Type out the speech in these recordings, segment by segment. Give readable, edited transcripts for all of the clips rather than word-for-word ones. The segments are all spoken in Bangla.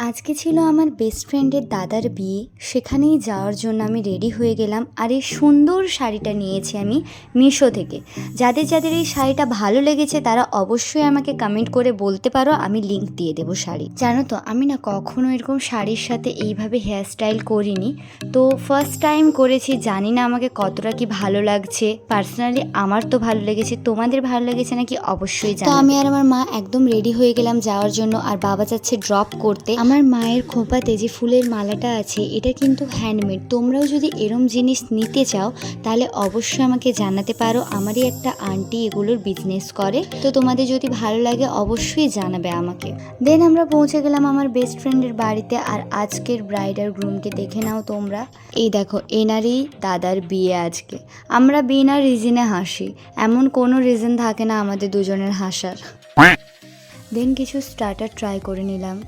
আজকে ছিল আমার বেস্ট ফ্রেন্ডের দাদার বিয়ে, সেখানেই যাওয়ার জন্য আমি রেডি হয়ে গেলাম। আর এই সুন্দর শাড়িটা নিয়েছি আমি মিশো থেকে। যাদের যাদের এই শাড়িটা ভালো লেগেছে তারা অবশ্যই আমাকে কমেন্ট করে বলতে পারো, আমি লিংক দিয়ে দেবো শাড়ি। জানো তো আমি না কখনো এরকম শাড়ির সাথে এইভাবে হেয়ারস্টাইল করিনি, তো ফার্স্ট টাইম করেছি। জানি না আমাকে কতটা কি ভালো লাগছে, পার্সোনালি আমার তো ভালো লেগেছে, তোমাদের ভালো লেগেছে নাকি অবশ্যই জানাবে। তো আমি আর আমার মা একদম রেডি হয়ে গেলাম যাওয়ার জন্য, আর বাবা যাচ্ছে ড্রপ করতে। আমার মায়ের খোঁপাতে যে ফুলের মালাটা আছে এটা কিন্তু হ্যান্ডমেড। তোমরাও যদি এরম জিনিস নিতে চাও তাহলে অবশ্যই আমাকে জানাতে পারো। আমারই একটা আন্টি এগুলোর বিজনেস করে, তো তোমাদের যদি ভালো লাগে অবশ্যই জানাবে আমাকে। দেন আমরা পৌঁছে গেলাম আমার বেস্ট ফ্রেন্ডের বাড়িতে। আর আজকের ব্রাইড আর গ্রুমকে দেখে নাও তোমরা। এই দেখো এনারই দাদার বিয়ে আজকে। আমরা বিনা রিজনে হাসি, এমন কোনো রিজন থাকে না আমাদের দুজনের হাসার। দেন কিছু স্টার্টার ট্রাই করে নিলাম।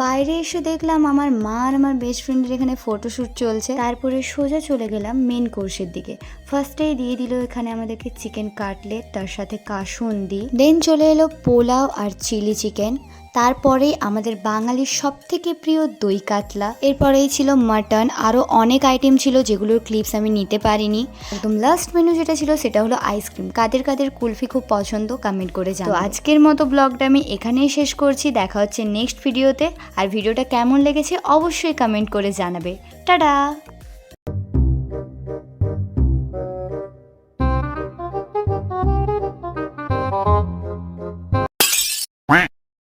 বাইরে এসে দেখলাম আমার মা আর আমার বেস্ট ফ্রেন্ডের এখানে ফটোশ্যুট চলছে। তারপরে সোজা চলে গেলাম মেন কোর্সের দিকে। ফার্স্টেই দিয়ে দিল এখানে আমাদেরকে চিকেন কাটলেট, তার সাথে কাসুন্দি। দেন চলে এলো পোলাও আর চিলি চিকেন। তারপরেই আমাদের বাঙালির সব থেকে প্রিয় দই কাতলা। এরপরেই ছিল মাটন, আরও অনেক আইটেম ছিল যেগুলোর ক্লিপস আমি নিতে পারিনি। একদম লাস্ট মেনু যেটা ছিল সেটা হলো আইসক্রিম। কাদের কাদের কুলফি খুব পছন্দ কমেন্ট করে জানাও। তো আজকের মতো ব্লগটা আমি এখানেই শেষ করছি। দেখা হচ্ছে নেক্সট ভিডিওতে। আর ভিডিওটা কেমন লেগেছে অবশ্যই কমেন্ট করে জানাবে। টাটা।